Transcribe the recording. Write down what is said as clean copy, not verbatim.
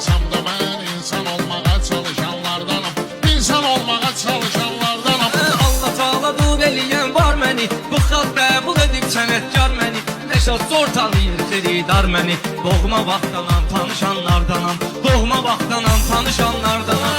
olmasam da ben insan olmağa çalışanlardanım. İnsan olmağa çalışanlardanım. Allah Taala dub eləyən var məni, bu xalq qəbul edib sənətkar məni. Nəşat zor tanıyır xeridar məni. Doğma vaxtdanam tanışanlardanam, doğma vaxtdanam tanışanlardanam.